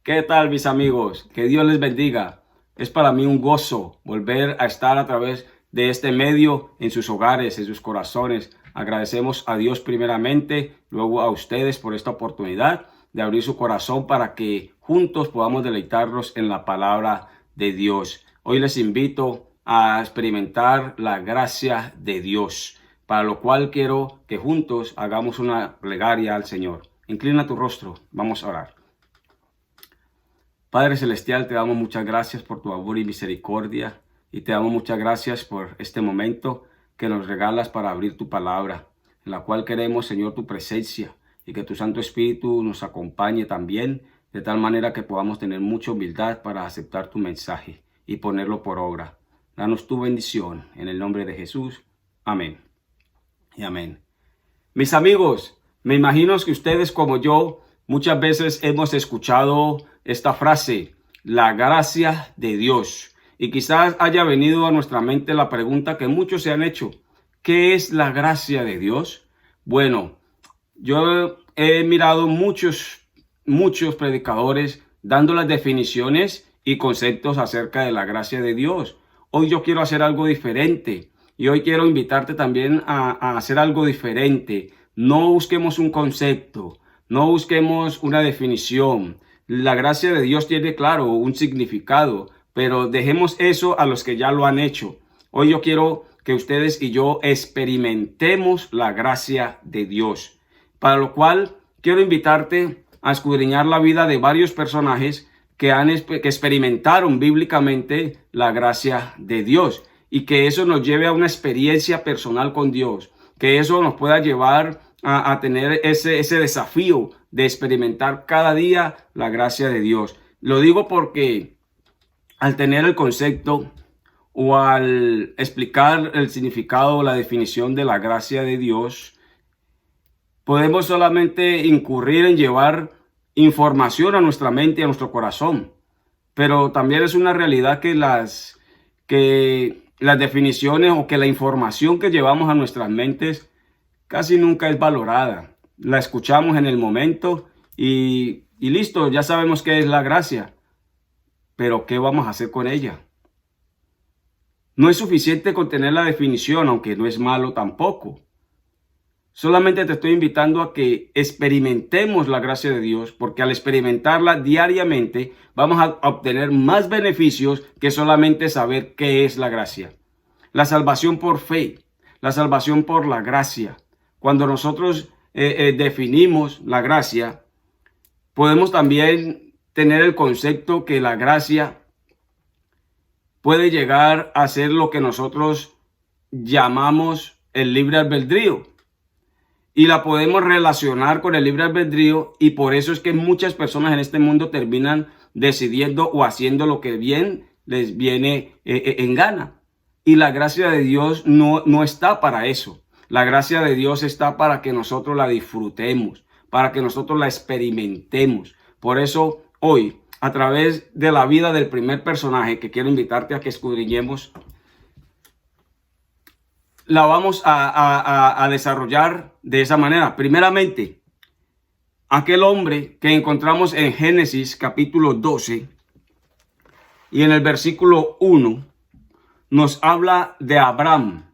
¿Qué tal, mis amigos? Que Dios les bendiga. Es para mí un gozo volver a estar a través de este medio en sus hogares, en sus corazones. Agradecemos a Dios primeramente, luego a ustedes por esta oportunidad de abrir su corazón para que juntos podamos deleitarnos en la palabra de Dios. Hoy les invito a experimentar la gracia de Dios, para lo cual quiero que juntos hagamos una plegaria al Señor. Inclina tu rostro, vamos a orar. Padre Celestial, te damos muchas gracias por tu amor y misericordia y te damos muchas gracias por este momento que nos regalas para abrir tu palabra, en la cual queremos, Señor, tu presencia y que tu Santo Espíritu nos acompañe también, de tal manera que podamos tener mucha humildad para aceptar tu mensaje y ponerlo por obra. Danos tu bendición en el nombre de Jesús. Amén y amén. Mis amigos, me imagino que ustedes como yo muchas veces hemos escuchado esta frase, la gracia de Dios. Y quizás haya venido a nuestra mente la pregunta que muchos se han hecho. ¿Qué es la gracia de Dios? Bueno, yo he mirado muchos predicadores dando las definiciones y conceptos acerca de la gracia de Dios. Hoy yo quiero hacer algo diferente y hoy quiero invitarte también a hacer algo diferente. No busquemos un concepto, no busquemos una definición. La gracia de Dios tiene, claro, un significado, pero dejemos eso a los que ya lo han hecho. Hoy yo quiero que ustedes y yo experimentemos la gracia de Dios, para lo cual quiero invitarte a escudriñar la vida de varios personajes que experimentaron bíblicamente la gracia de Dios y que eso nos lleve a una experiencia personal con Dios, que eso nos pueda llevar a tener ese desafío de experimentar cada día la gracia de Dios. Lo digo porque al tener el concepto o al explicar el significado o la definición de la gracia de Dios, podemos solamente incurrir en llevar información a nuestra mente y a nuestro corazón. Pero también es una realidad que las definiciones o que la información que llevamos a nuestras mentes casi nunca es valorada. La escuchamos en el momento y listo, ya sabemos qué es la gracia. Pero ¿qué vamos a hacer con ella? No es suficiente con tener la definición, aunque no es malo tampoco. Solamente te estoy invitando a que experimentemos la gracia de Dios, porque al experimentarla diariamente vamos a obtener más beneficios que solamente saber qué es la gracia. La salvación por fe, la salvación por la gracia. Cuando nosotros definimos la gracia, podemos también tener el concepto que la gracia puede llegar a ser lo que nosotros llamamos el libre albedrío. Y la podemos relacionar con el libre albedrío y por eso es que muchas personas en este mundo terminan decidiendo o haciendo lo que bien les viene en gana. Y la gracia de Dios no está para eso. La gracia de Dios está para que nosotros la disfrutemos, para que nosotros la experimentemos. Por eso hoy, a través de la vida del primer personaje que quiero invitarte a que escudriñemos, la vamos a desarrollar de esa manera. Primeramente, aquel hombre que encontramos en Génesis capítulo 12 y en el versículo 1 nos habla de Abraham.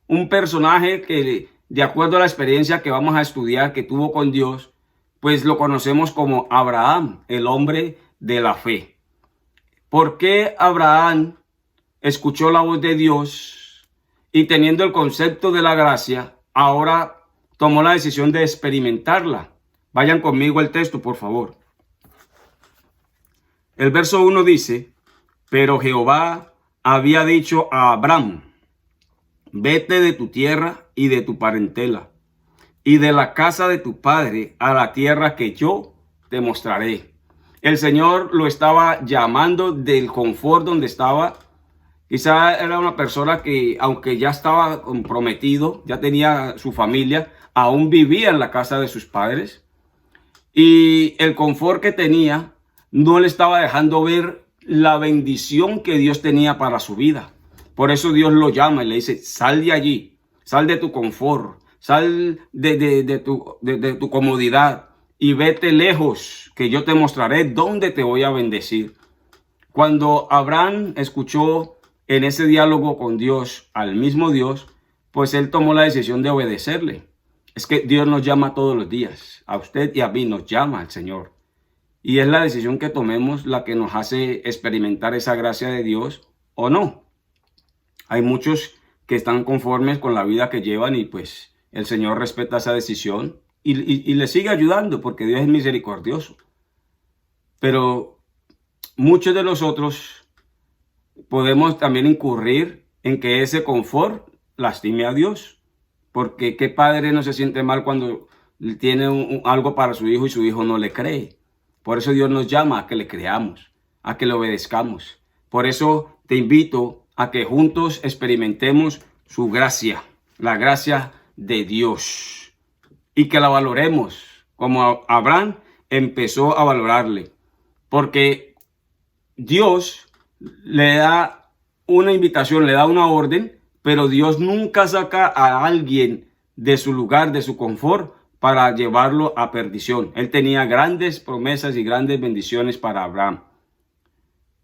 Un personaje que, de acuerdo a la experiencia que vamos a estudiar que tuvo con Dios, pues lo conocemos como Abraham, el hombre de la fe. ¿Por qué Abraham escuchó la voz de Dios y teniendo el concepto de la gracia, ahora tomó la decisión de experimentarla? Vayan conmigo al texto, por favor. El verso 1 dice, pero Jehová había dicho a Abraham, vete de tu tierra y de tu parentela, y de la casa de tu padre a la tierra que yo te mostraré. El Señor lo estaba llamando del confort donde estaba. Quizá era una persona que, aunque ya estaba comprometido, ya tenía su familia, aún vivía en la casa de sus padres y el confort que tenía no le estaba dejando ver la bendición que Dios tenía para su vida. Por eso Dios lo llama y le dice, sal de allí, sal de tu confort, sal de tu comodidad y vete lejos, que yo te mostraré dónde te voy a bendecir. Cuando Abraham escuchó en ese diálogo con Dios, al mismo Dios, pues él tomó la decisión de obedecerle. Es que Dios nos llama todos los días, a usted y a mí nos llama el Señor. Y es la decisión que tomemos la que nos hace experimentar esa gracia de Dios o no. Hay muchos que están conformes con la vida que llevan y pues el Señor respeta esa decisión y le sigue ayudando porque Dios es misericordioso. Pero muchos de nosotros podemos también incurrir en que ese confort lastime a Dios. Porque qué padre no se siente mal cuando tiene algo para su hijo y su hijo no le cree. Por eso Dios nos llama a que le creamos, a que le obedezcamos. Por eso te invito a que juntos experimentemos su gracia, la gracia de Dios. Y que la valoremos como Abraham empezó a valorarle. Porque Dios le da una invitación, le da una orden, pero Dios nunca saca a alguien de su lugar, de su confort, para llevarlo a perdición. Él tenía grandes promesas y grandes bendiciones para Abraham.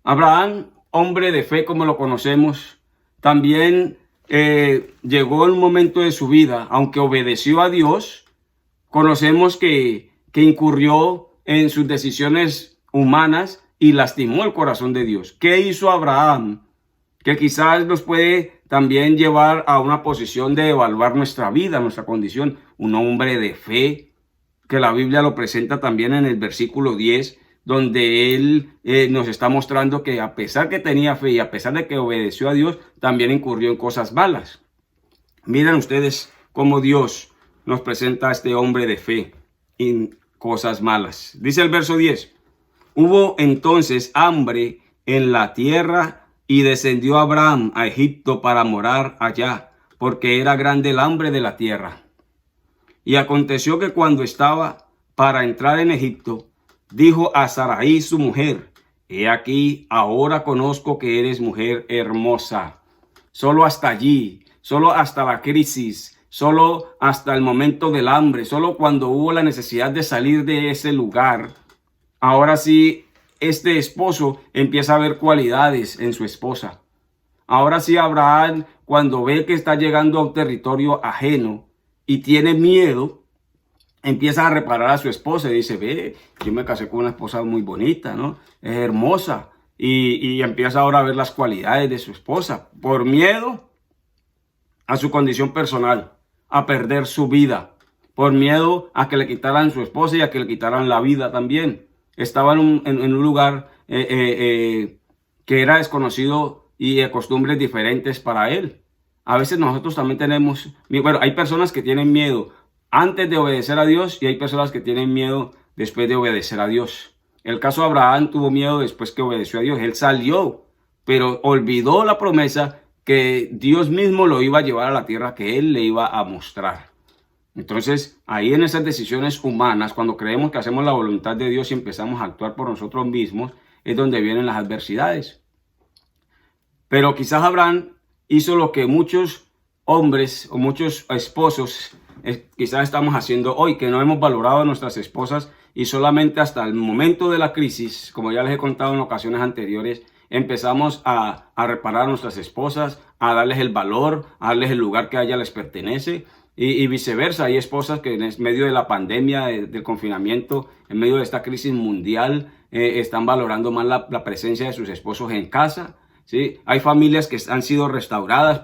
Abraham, hombre de fe como lo conocemos, también llegó un momento de su vida, aunque obedeció a Dios, conocemos que incurrió en sus decisiones humanas y lastimó el corazón de Dios. ¿Qué hizo Abraham? Que quizás nos puede también llevar a una posición de evaluar nuestra vida, nuestra condición. Un hombre de fe, que la Biblia lo presenta también en el versículo 10, donde él nos está mostrando que a pesar que tenía fe y a pesar de que obedeció a Dios, también incurrió en cosas malas. Miren ustedes cómo Dios nos presenta a este hombre de fe en cosas malas. Dice el verso 10, hubo entonces hambre en la tierra y descendió Abraham a Egipto para morar allá, porque era grande el hambre de la tierra. Y aconteció que cuando estaba para entrar en Egipto, dijo a Sarai su mujer, he aquí, ahora conozco que eres mujer hermosa. Solo hasta allí, solo hasta la crisis, solo hasta el momento del hambre, solo cuando hubo la necesidad de salir de ese lugar, ahora sí, este esposo empieza a ver cualidades en su esposa. Ahora sí, Abraham, cuando ve que está llegando a un territorio ajeno y tiene miedo, empieza a reparar a su esposa y dice, ve, yo me casé con una esposa muy bonita, ¿no? Es hermosa. Y empieza ahora a ver las cualidades de su esposa por miedo a su condición personal, a perder su vida, por miedo a que le quitaran su esposa y a que le quitaran la vida también. Estaba en un lugar que era desconocido y de costumbres diferentes para él. A veces nosotros también tenemos, bueno, hay personas que tienen miedo antes de obedecer a Dios y hay personas que tienen miedo después de obedecer a Dios. El caso de Abraham tuvo miedo después que obedeció a Dios. Él salió, pero olvidó la promesa que Dios mismo lo iba a llevar a la tierra que él le iba a mostrar. Entonces, ahí en esas decisiones humanas, cuando creemos que hacemos la voluntad de Dios y empezamos a actuar por nosotros mismos, es donde vienen las adversidades. Pero quizás Abraham hizo lo que muchos hombres o muchos esposos quizás estamos haciendo hoy, que no hemos valorado a nuestras esposas y solamente hasta el momento de la crisis, como ya les he contado en ocasiones anteriores, empezamos a reparar a nuestras esposas, a darles el valor, a darles el lugar que a ellas les pertenece. Y viceversa, hay esposas que en medio de la pandemia, del confinamiento, en medio de esta crisis mundial, están valorando más la presencia de sus esposos en casa, ¿sí? Hay familias que han sido restauradas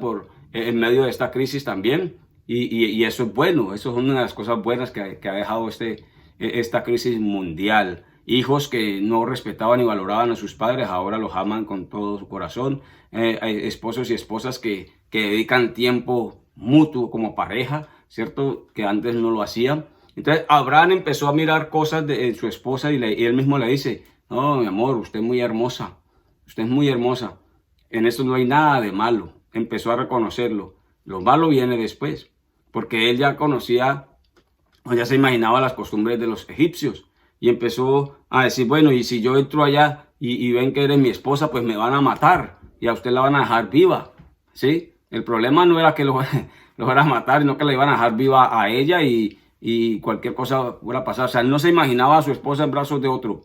en medio de esta crisis también, y eso es bueno, eso es una de las cosas buenas que ha dejado esta crisis mundial. Hijos que no respetaban y valoraban a sus padres, ahora los aman con todo su corazón. Hay esposos y esposas que dedican tiempo mutuo como pareja, ¿cierto? Que antes no lo hacían. Entonces Abraham empezó a mirar cosas de su esposa y él mismo le dice, no, mi amor, usted es muy hermosa, usted es muy hermosa, en esto no hay nada de malo. Empezó a reconocerlo, lo malo viene después, porque él ya conocía o ya se imaginaba las costumbres de los egipcios y empezó a decir, bueno, y si yo entro allá y ven que eres mi esposa, pues me van a matar y a usted la van a dejar viva, ¿sí? El problema no era que lo van a matar, sino que la iban a dejar viva a ella y cualquier cosa fuera a pasar. O sea, él no se imaginaba a su esposa en brazos de otro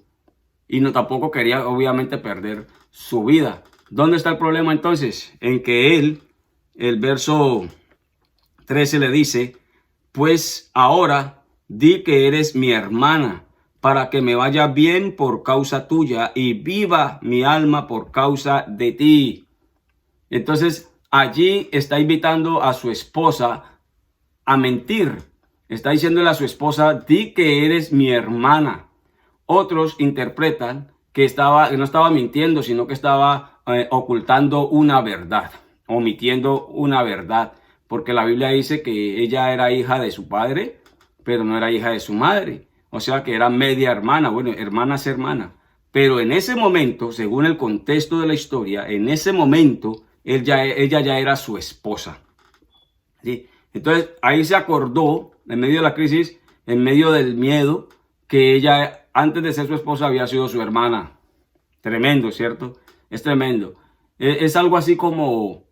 y no tampoco quería obviamente perder su vida. ¿Dónde está el problema entonces? En que él, el verso 13 le dice, pues ahora di que eres mi hermana, para que me vaya bien por causa tuya y viva mi alma por causa de ti. Entonces allí está invitando a su esposa a mentir. Está diciéndole a su esposa, di que eres mi hermana. Otros interpretan que no estaba mintiendo, sino que estaba ocultando una verdad, omitiendo una verdad, porque la Biblia dice que ella era hija de su padre, pero no era hija de su madre, o sea que era media hermana. Bueno, hermana es hermana, pero en ese momento, según el contexto de la historia, en ese momento ella ya era su esposa, ¿sí? Entonces ahí se acordó, en medio de la crisis, en medio del miedo, que ella antes de ser su esposa había sido su hermana. Tremendo, ¿cierto? Es tremendo. Es algo así como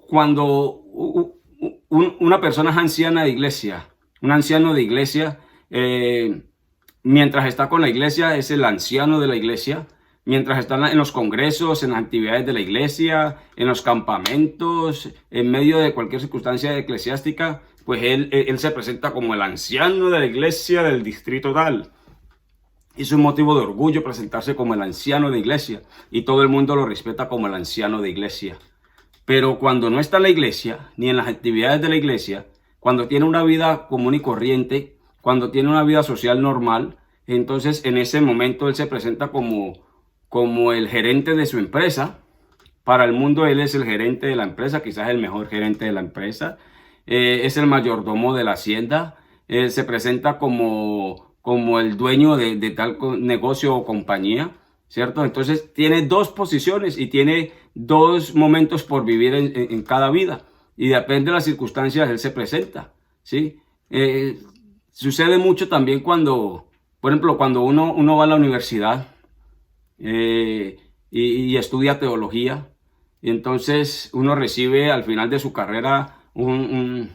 cuando una persona es anciana de iglesia, un anciano de iglesia, mientras está con la iglesia es el anciano de la iglesia, mientras están en los congresos, en las actividades de la iglesia, en los campamentos, en medio de cualquier circunstancia eclesiástica, pues él se presenta como el anciano de la iglesia del distrito tal. Es un motivo de orgullo presentarse como el anciano de iglesia y todo el mundo lo respeta como el anciano de iglesia. Pero cuando no está en la iglesia, ni en las actividades de la iglesia, cuando tiene una vida común y corriente, cuando tiene una vida social normal, entonces en ese momento él se presenta como el gerente de su empresa. Para el mundo él es el gerente de la empresa, quizás el mejor gerente de la empresa. Es el mayordomo de la hacienda. Se presenta como el dueño de tal negocio o compañía, ¿cierto? Entonces tiene dos posiciones y tiene dos momentos por vivir en cada vida. Y depende de las circunstancias, él se presenta, ¿sí? Sucede mucho también cuando, por ejemplo, cuando uno va a la universidad y estudia teología, y entonces uno recibe al final de su carrera un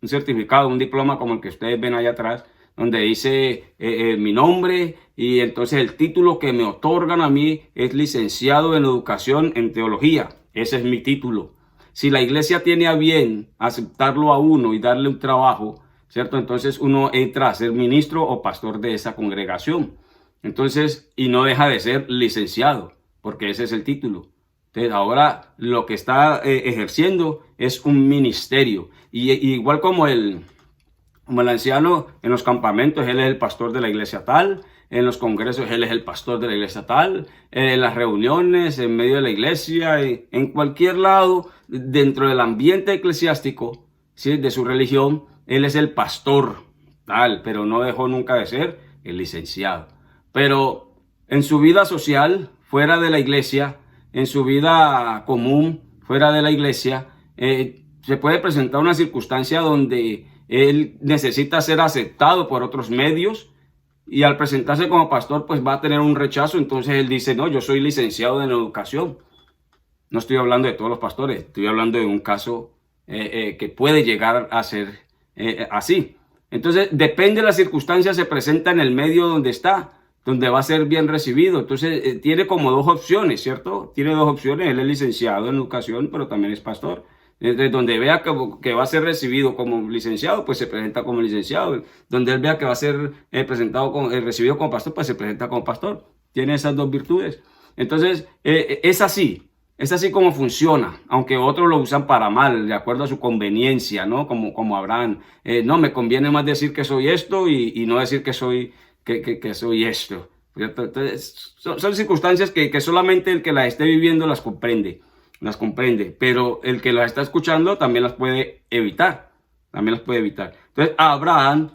certificado, un diploma como el que ustedes ven allá atrás, donde dice mi nombre, y entonces el título que me otorgan a mí es licenciado en educación en teología. Ese es mi título. Si la iglesia tiene a bien aceptarlo a uno y darle un trabajo, ¿cierto? Entonces uno entra a ser ministro o pastor de esa congregación. Entonces, y no deja de ser licenciado, porque ese es el título. Entonces, ahora lo que está ejerciendo es un ministerio. Y igual como el anciano en los campamentos, él es el pastor de la iglesia tal, en los congresos él es el pastor de la iglesia tal, en las reuniones, en medio de la iglesia, en cualquier lado, dentro del ambiente eclesiástico, ¿sí?, de su religión, él es el pastor tal, pero no dejó nunca de ser el licenciado. Pero en su vida social, fuera de la iglesia, en su vida común, fuera de la iglesia, se puede presentar una circunstancia donde él necesita ser aceptado por otros medios y al presentarse como pastor pues va a tener un rechazo. Entonces él dice, no, yo soy licenciado en educación. No estoy hablando de todos los pastores, estoy hablando de un caso que puede llegar a ser así. Entonces depende de la circunstancia, se presenta en el medio donde está, donde va a ser bien recibido. Entonces tiene como dos opciones, ¿cierto? Tiene dos opciones, él es licenciado en educación, pero también es pastor. Desde donde vea que va a ser recibido como licenciado, pues se presenta como licenciado. Donde él vea que va a ser recibido como pastor, pues se presenta como pastor. Tiene esas dos virtudes. Entonces, es así como funciona, aunque otros lo usan para mal, de acuerdo a su conveniencia, ¿no? Como Abraham. No, me conviene más decir que soy esto y no decir que soy esto. Entonces, son circunstancias que solamente el que las esté viviendo las comprende, pero el que las está escuchando también las puede evitar, Entonces Abraham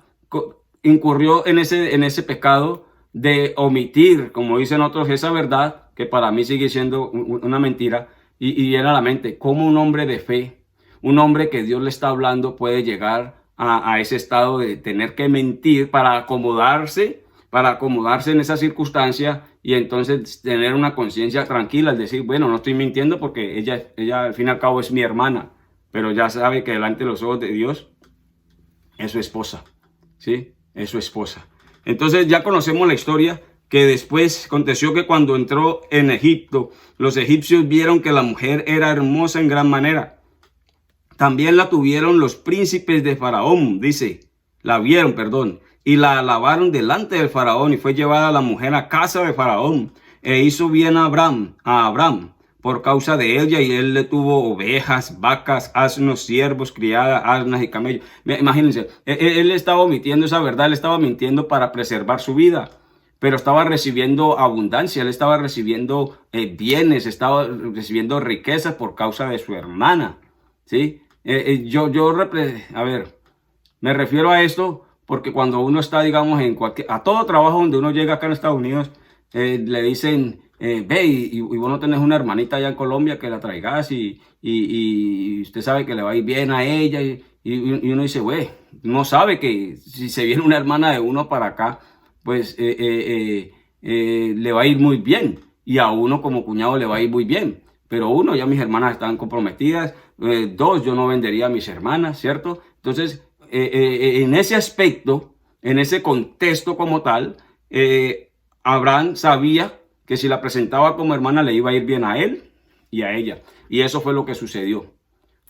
incurrió en ese pecado de omitir, como dicen otros, esa verdad que para mí sigue siendo una mentira, y viene a la mente como un hombre de fe, un hombre que Dios le está hablando puede llegar a ese estado de tener que mentir para acomodarse en esa circunstancia y entonces tener una conciencia tranquila al decir, bueno, no estoy mintiendo porque ella al fin y al cabo es mi hermana, pero ya sabe que delante de los ojos de Dios es su esposa, ¿sí? Es su esposa. Entonces ya conocemos la historia que después aconteció que cuando entró en Egipto, los egipcios vieron que la mujer era hermosa en gran manera. También la tuvieron los príncipes de Faraón, dice, la vieron, perdón, y la alabaron delante del Faraón, y fue llevada la mujer a casa de Faraón, e hizo bien a Abraham, por causa de ella, y él le tuvo ovejas, vacas, asnos, siervos, criadas, asnas y camellos. Imagínense, él estaba omitiendo esa verdad, él estaba mintiendo para preservar su vida, pero estaba recibiendo abundancia, él estaba recibiendo bienes, estaba recibiendo riquezas por causa de su hermana, ¿sí? A ver, me refiero a esto porque cuando uno está, digamos, a todo trabajo donde uno llega acá en Estados Unidos, le dicen, ve, y vos no tenés una hermanita allá en Colombia que la traigas y usted sabe que le va a ir bien a ella y uno dice, güey, no sabe que si se viene una hermana de uno para acá, pues le va a ir muy bien y a uno como cuñado le va a ir muy bien. Pero uno, ya mis hermanas están comprometidas. Dos, yo no vendería a mis hermanas, ¿cierto? Entonces, en ese aspecto, en ese contexto como tal, Abraham sabía que si la presentaba como hermana le iba a ir bien a él y a ella. Y eso fue lo que sucedió.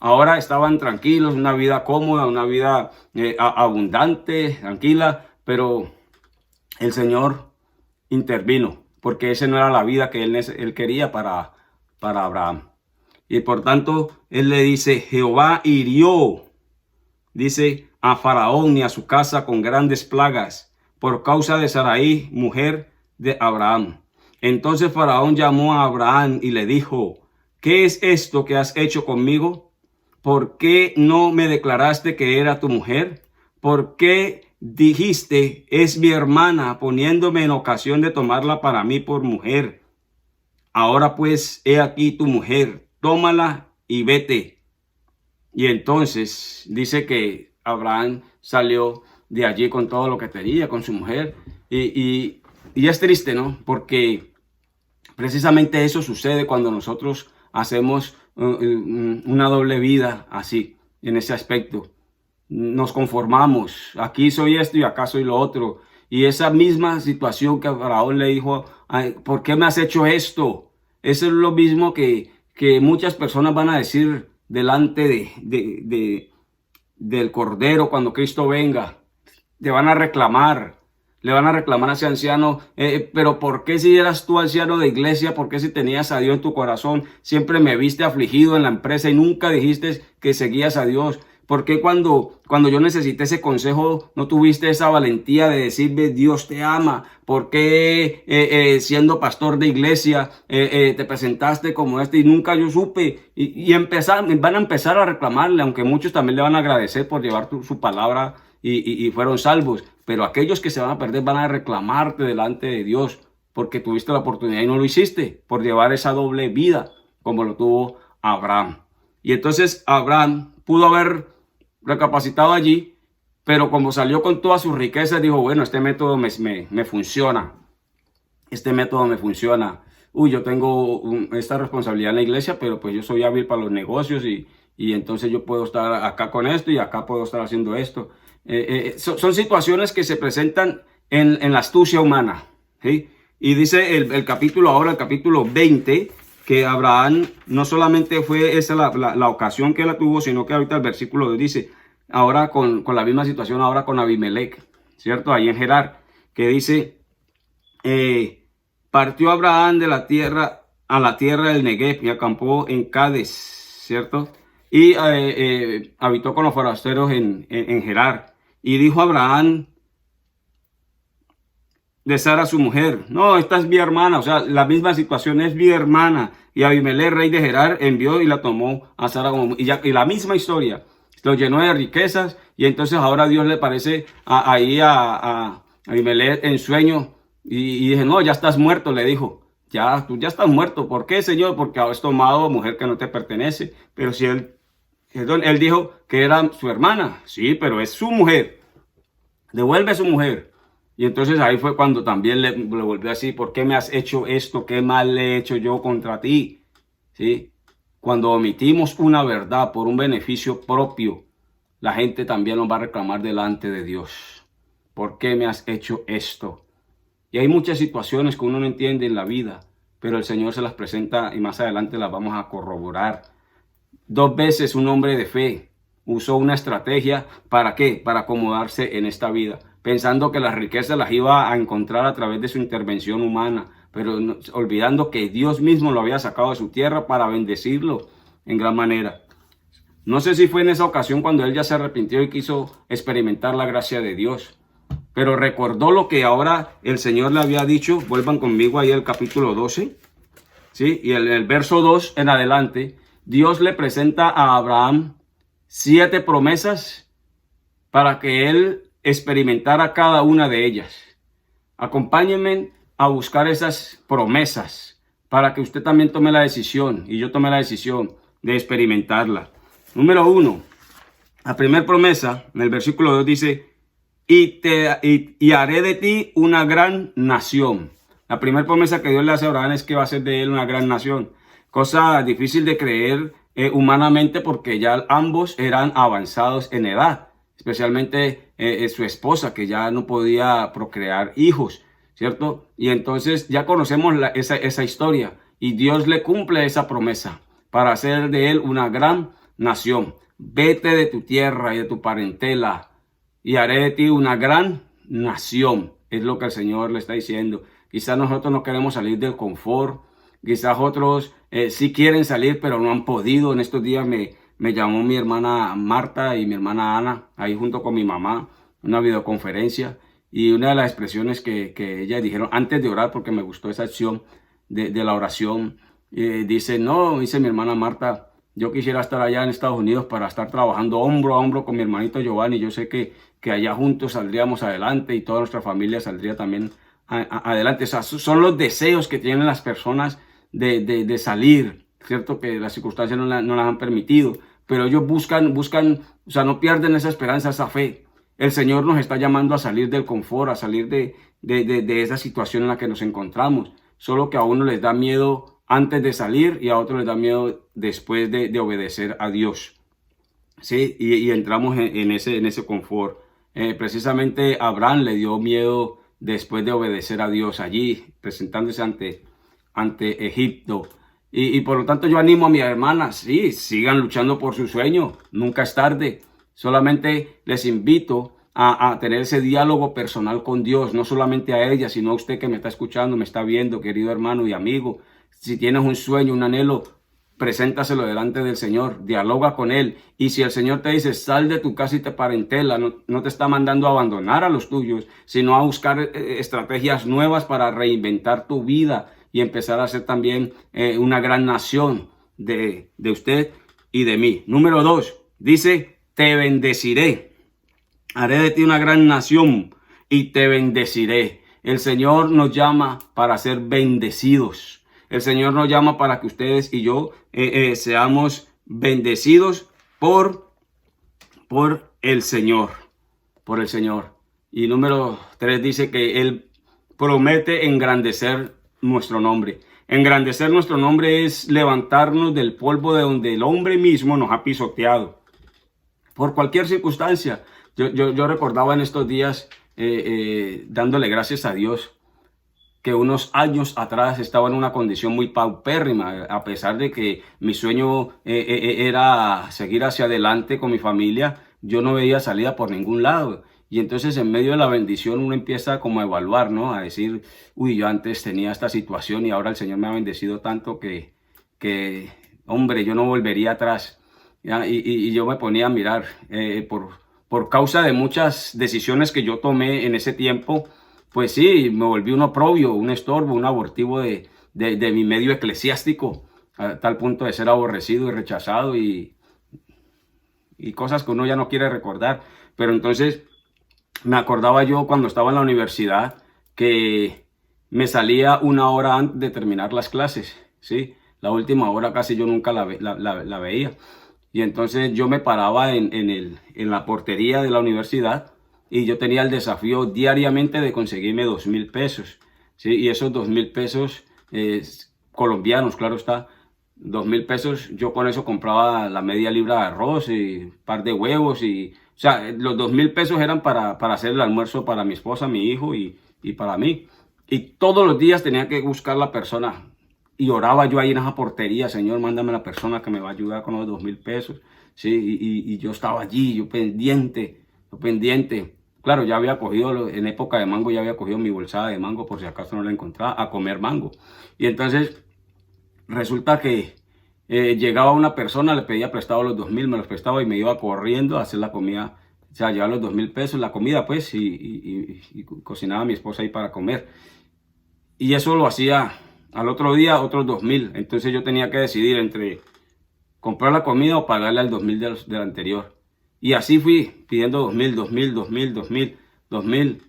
Ahora estaban tranquilos, una vida cómoda, una vida abundante, tranquila, pero el Señor intervino, porque esa no era la vida que él quería para Abraham. Y por tanto, él le dice, Jehová hirió, dice, a Faraón y a su casa con grandes plagas, por causa de Sarai, mujer de Abraham. Entonces Faraón llamó a Abraham y le dijo, ¿qué es esto que has hecho conmigo? ¿Por qué no me declaraste que era tu mujer? ¿Por qué dijiste, es mi hermana, poniéndome en ocasión de tomarla para mí por mujer? Ahora pues, he aquí tu mujer, tómala y vete. Y entonces dice que Abraham salió de allí con todo lo que tenía, con su mujer. Y es triste, ¿no? Porque precisamente eso sucede cuando nosotros hacemos una doble vida así, en ese aspecto. Nos conformamos, aquí soy esto y acá soy lo otro. Y esa misma situación que Faraón le dijo, ¿por qué me has hecho esto? Eso es lo mismo que muchas personas van a decir delante del Cordero cuando Cristo venga. Te van a reclamar. Le van a reclamar a ese anciano, pero ¿por qué si eras tú anciano de iglesia? ¿Por qué si tenías a Dios en tu corazón? Siempre me viste afligido en la empresa y nunca dijiste que seguías a Dios. ¿Por qué cuando yo necesité ese consejo no tuviste esa valentía de decirme Dios te ama? ¿Por qué siendo pastor de iglesia te presentaste como este y nunca yo supe? Van a empezar a reclamarle, aunque muchos también le van a agradecer por llevar su palabra y fueron salvos. Pero aquellos que se van a perder van a reclamarte delante de Dios porque tuviste la oportunidad y no lo hiciste por llevar esa doble vida como lo tuvo Abraham. Y entonces Abraham pudo haber recapacitado allí, pero como salió con todas sus riquezas, dijo, bueno, este método me funciona. Este método me funciona. Yo tengo esta responsabilidad en la iglesia, pero pues yo soy hábil para los negocios y entonces yo puedo estar acá con esto y acá puedo estar haciendo esto. Son situaciones que se presentan en la astucia humana, ¿sí? Y dice el capítulo 20, que Abraham no solamente fue esa la ocasión que la tuvo, sino que ahorita el versículo dice, ahora con la misma situación, ahora con Abimelech, ¿cierto? Ahí en Gerar, que dice, partió Abraham de la tierra a la tierra del Negev y acampó en Cades, ¿cierto? Y habitó con los forasteros en Gerar. Y dijo Abraham de Sara su mujer, no, esta es mi hermana, o sea, la misma situación, es mi hermana. Y Abimelech, rey de Gerar, envió y la tomó a Sara como, y la misma historia, lo llenó de riquezas, y entonces ahora Dios le parece ahí a Abimelech en sueño, y dije, no, ya estás muerto, le dijo, tú ya estás muerto. ¿Por qué, Señor? Porque has tomado mujer que no te pertenece. Pero si él Perdón, él dijo que era su hermana. Sí, pero es su mujer. Devuelve a su mujer. Y entonces ahí fue cuando también le volvió así, ¿por qué me has hecho esto? ¿Qué mal le he hecho yo contra ti? ¿Sí? Cuando omitimos una verdad por un beneficio propio, la gente también nos va a reclamar delante de Dios. ¿Por qué me has hecho esto? Y hay muchas situaciones que uno no entiende en la vida, pero el Señor se las presenta y más adelante las vamos a corroborar. 2 veces un hombre de fe usó una estrategia, ¿para qué? Para acomodarse en esta vida, pensando que las riquezas las iba a encontrar a través de su intervención humana, pero olvidando que Dios mismo lo había sacado de su tierra para bendecirlo en gran manera. No sé si fue en esa ocasión cuando él ya se arrepintió y quiso experimentar la gracia de Dios, pero recordó lo que ahora el Señor le había dicho. Vuelvan conmigo ahí al capítulo 12, ¿sí? Y el verso 2 en adelante, Dios le presenta a Abraham 7 promesas para que él experimentara cada una de ellas. Acompáñenme a buscar esas promesas para que usted también tome la decisión y yo tome la decisión de experimentarla. Número 1, la primera promesa en el versículo 2 dice, y haré de ti una gran nación. La primera promesa que Dios le hace a Abraham es que va a ser de él una gran nación. Cosa difícil de creer humanamente porque ya ambos eran avanzados en edad, especialmente su esposa, que ya no podía procrear hijos, ¿cierto? Y entonces ya conocemos esa historia y Dios le cumple esa promesa para hacer de él una gran nación. Vete de tu tierra y de tu parentela y haré de ti una gran nación. Es lo que el Señor le está diciendo. Quizás nosotros no queremos salir del confort. Quizás otros sí quieren salir, pero no han podido. En estos días me llamó mi hermana Marta y mi hermana Ana, ahí junto con mi mamá, una videoconferencia. Y una de las expresiones que ellas dijeron antes de orar, porque me gustó esa acción de la oración, dice mi hermana Marta, yo quisiera estar allá en Estados Unidos para estar trabajando hombro a hombro con mi hermanito Giovanni. Yo sé que allá juntos saldríamos adelante y toda nuestra familia saldría también adelante. O sea, son los deseos que tienen las personas de salir, ¿cierto? Que las circunstancias no las han permitido, pero ellos buscan, o sea, no pierden esa esperanza, esa fe. El Señor nos está llamando a salir del confort, a salir de esa situación en la que nos encontramos, solo que a uno les da miedo antes de salir y a otros les da miedo después de obedecer a Dios. Sí, y entramos en ese confort. Precisamente Abraham le dio miedo después de obedecer a Dios allí, presentándose ante Egipto. Y por lo tanto yo animo a mis hermanas, sí, sigan luchando por su sueño, nunca es tarde. Solamente les invito a tener ese diálogo personal con Dios, no solamente a ella, sino a usted que me está escuchando, me está viendo, querido hermano y amigo. Si tienes un sueño, un anhelo, preséntaselo delante del Señor, dialoga con Él. Y si el Señor te dice, sal de tu casa y te parentela, no te está mandando a abandonar a los tuyos, sino a buscar estrategias nuevas para reinventar tu vida y empezar a ser también una gran nación de usted y de mí. Número 2, dice, te bendeciré. Haré de ti una gran nación y te bendeciré. El Señor nos llama para ser bendecidos. El Señor nos llama para que ustedes y yo seamos bendecidos por el Señor. Por el Señor. Y número 3 dice que Él promete engrandecer nuestro nombre. Engrandecer nuestro nombre es levantarnos del polvo de donde el hombre mismo nos ha pisoteado. Por cualquier circunstancia. Yo recordaba en estos días dándole gracias a Dios que unos años atrás estaba en una condición muy paupérrima, a pesar de que mi sueño era seguir hacia adelante con mi familia, yo no veía salida por ningún lado. Y entonces en medio de la bendición uno empieza como a evaluar, ¿no? A decir, uy, yo antes tenía esta situación y ahora el Señor me ha bendecido tanto que hombre, yo no volvería atrás. Y yo me ponía a mirar por causa de muchas decisiones que yo tomé en ese tiempo. Pues sí, me volví un oprobio, un estorbo, un abortivo de mi medio eclesiástico, a tal punto de ser aborrecido y rechazado y cosas que uno ya no quiere recordar. Pero entonces me acordaba yo cuando estaba en la universidad que me salía una hora antes de terminar las clases, ¿sí? La última hora casi yo nunca la veía. Y entonces yo me paraba en la portería de la universidad y yo tenía el desafío diariamente de conseguirme 2.000 pesos. ¿Sí? Y esos 2.000 pesos colombianos, claro está, 2.000 pesos, yo con eso compraba la media libra de arroz y un par de huevos. O sea, los 2.000 pesos eran para hacer el almuerzo para mi esposa, mi hijo y para mí. Y todos los días tenía que buscar la persona. Y oraba yo ahí en esa portería: Señor, mándame la persona que me va a ayudar con los 2.000 pesos. Sí, y yo estaba allí, yo pendiente. Claro, ya había cogido, en época de mango, ya había cogido mi bolsada de mango por si acaso no la encontraba, a comer mango. Y entonces resulta que llegaba una persona, le pedía prestado los 2.000, me los prestaba y me iba corriendo a hacer la comida. O sea, llevaba los 2.000 pesos, la comida pues, y cocinaba a mi esposa ahí para comer. Y eso lo hacía al otro día, otros 2.000. Entonces yo tenía que decidir entre comprar la comida o pagarle al 2.000 del anterior. Y así fui pidiendo 2.000, 2.000, 2.000, 2.000, 2.000.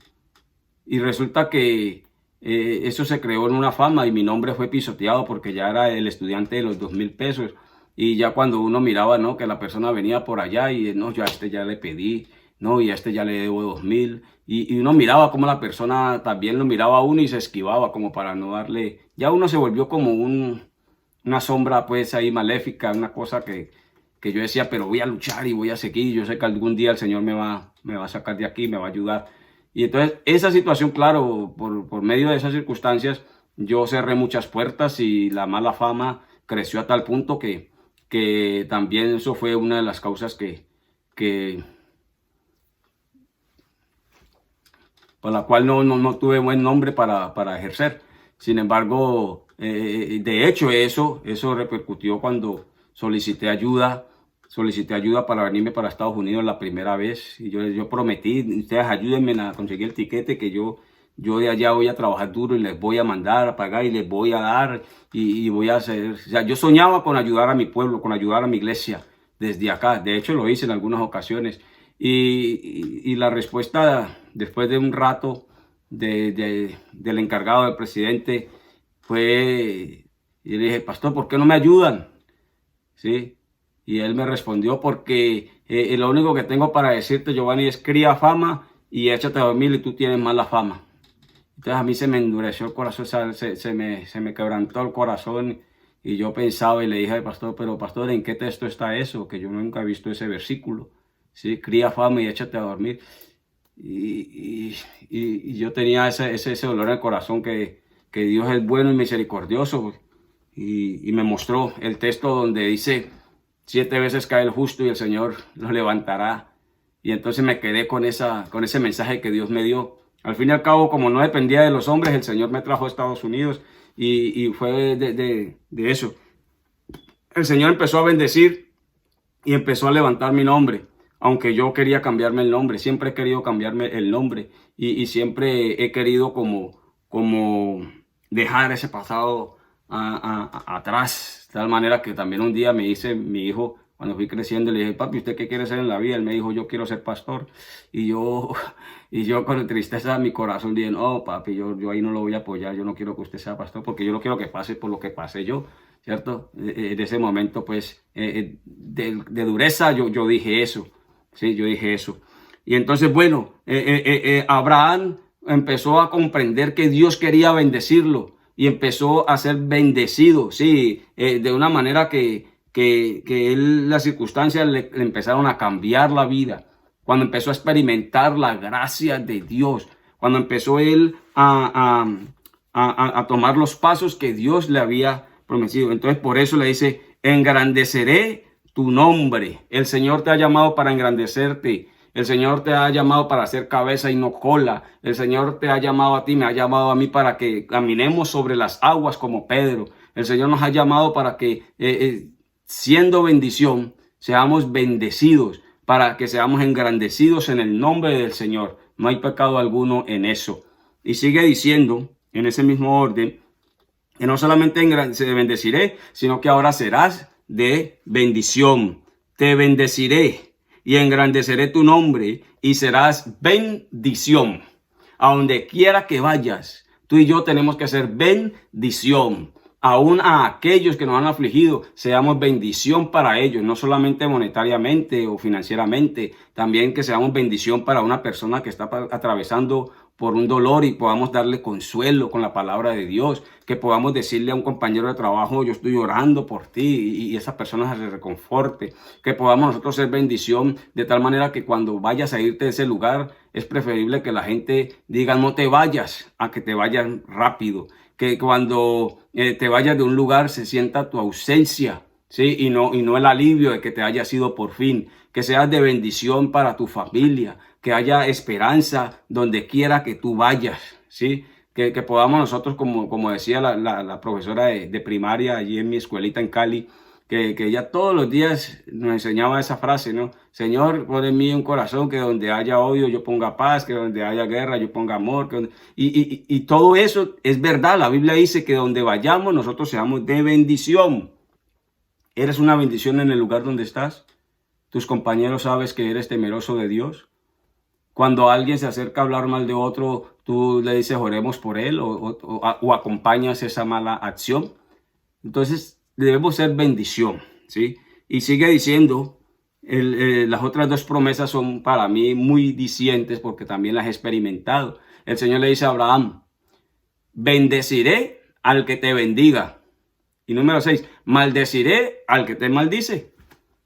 Y resulta que eso se creó en una fama y mi nombre fue pisoteado porque ya era el estudiante de los 2.000 pesos. Y ya cuando uno miraba, ¿no?, que la persona venía por allá y no, yo a este ya le pedí, no, y a este ya le debo 2.000. Y uno miraba como la persona también lo miraba a uno y se esquivaba como para no darle. Ya uno se volvió como una sombra pues ahí maléfica, una cosa que yo decía, pero voy a luchar y voy a seguir. Yo sé que algún día el Señor me va a sacar de aquí, me va a ayudar. Y entonces esa situación, claro, por medio de esas circunstancias, yo cerré muchas puertas y la mala fama creció a tal punto que también eso fue una de las causas que por la cual no tuve buen nombre para ejercer. Sin embargo, de hecho eso repercutió cuando solicité ayuda para venirme para Estados Unidos la primera vez. Y yo prometí: ustedes ayúdenme a conseguir el tiquete, que yo de allá voy a trabajar duro y les voy a mandar a pagar y les voy a dar y voy a hacer. O sea, yo soñaba con ayudar a mi pueblo, con ayudar a mi iglesia desde acá. De hecho, lo hice en algunas ocasiones. Y la respuesta, después de un rato del encargado, del presidente, fue, y le dije: pastor, ¿por qué no me ayudan? ¿Sí? Y él me respondió: porque lo único que tengo para decirte, Giovanni, es cría fama y échate a dormir y tú tienes mala fama. Entonces a mí se me endureció el corazón, se me quebrantó el corazón y yo pensaba y le dije al pastor: pero pastor, ¿en qué texto está eso? Que yo nunca he visto ese versículo. ¿Sí? Cría fama y échate a dormir. Y yo tenía ese dolor en el corazón, que Dios es bueno y misericordioso. Y me mostró el texto donde dice: 7 veces cae el justo y el Señor lo levantará. Y entonces me quedé con ese mensaje que Dios me dio. Al fin y al cabo, como no dependía de los hombres, el Señor me trajo a Estados Unidos y fue de eso. El Señor empezó a bendecir y empezó a levantar mi nombre. Aunque yo quería cambiarme el nombre, siempre he querido cambiarme el nombre y siempre he querido como dejar ese pasado atrás. De tal manera que también un día me dice mi hijo, cuando fui creciendo, le dije: papi, ¿usted qué quiere ser en la vida? Él me dijo: yo quiero ser pastor. Y yo con tristeza en mi corazón dije: no, papi, yo ahí no lo voy a apoyar, yo no quiero que usted sea pastor, porque yo no quiero que pase por lo que pasé yo, ¿cierto? En ese momento, pues, de dureza, yo dije eso. Sí, yo dije eso. Y entonces, bueno, Abraham empezó a comprender que Dios quería bendecirlo y empezó a ser bendecido, sí, de una manera que él, las circunstancias le empezaron a cambiar la vida. Cuando empezó a experimentar la gracia de Dios, cuando empezó él a tomar los pasos que Dios le había prometido. Entonces, por eso le dice: engrandeceré tu nombre. El Señor te ha llamado para engrandecerte. El Señor te ha llamado para ser cabeza y no cola. El Señor te ha llamado a ti, me ha llamado a mí para que caminemos sobre las aguas como Pedro. El Señor nos ha llamado para que, siendo bendición, seamos bendecidos, para que seamos engrandecidos en el nombre del Señor. No hay pecado alguno en eso. Y sigue diciendo, en ese mismo orden, que no solamente te bendeciré, sino que ahora serás de bendición. Te bendeciré y engrandeceré tu nombre y serás bendición. A donde quiera que vayas, tú y yo tenemos que ser bendición. aún a aquellos que nos han afligido, seamos bendición para ellos, no solamente monetariamente o financieramente, también que seamos bendición para una persona que está atravesando por un dolor y podamos darle consuelo con la palabra de Dios, que podamos decirle a un compañero de trabajo, yo estoy orando por ti y esa persona se reconforte, que podamos nosotros ser bendición de tal manera que cuando vayas a irte de ese lugar es preferible que la gente diga no te vayas a que te vayas rápido, que cuando te vayas de un lugar se sienta tu ausencia, ¿sí? Y no el alivio de que te hayas ido por fin, que seas de bendición para tu familia, que haya esperanza donde quiera que tú vayas, ¿sí? Que podamos nosotros, como decía la profesora de primaria allí en mi escuelita en Cali, que ella todos los días nos enseñaba esa frase, ¿no? Señor, pon en mí un corazón que donde haya odio yo ponga paz, que donde haya guerra yo ponga amor. Y todo eso es verdad. La Biblia dice que donde vayamos nosotros seamos de bendición. ¿Eres una bendición en el lugar donde estás? ¿Tus compañeros sabes que eres temeroso de Dios? Cuando alguien se acerca a hablar mal de otro, tú le dices oremos por él o acompañas esa mala acción. Entonces debemos ser bendición, ¿sí? Y sigue diciendo, las otras dos promesas son para mí muy dicientes porque también las he experimentado. El Señor le dice a Abraham, bendeciré al que te bendiga. Y número 6, maldeciré al que te maldice.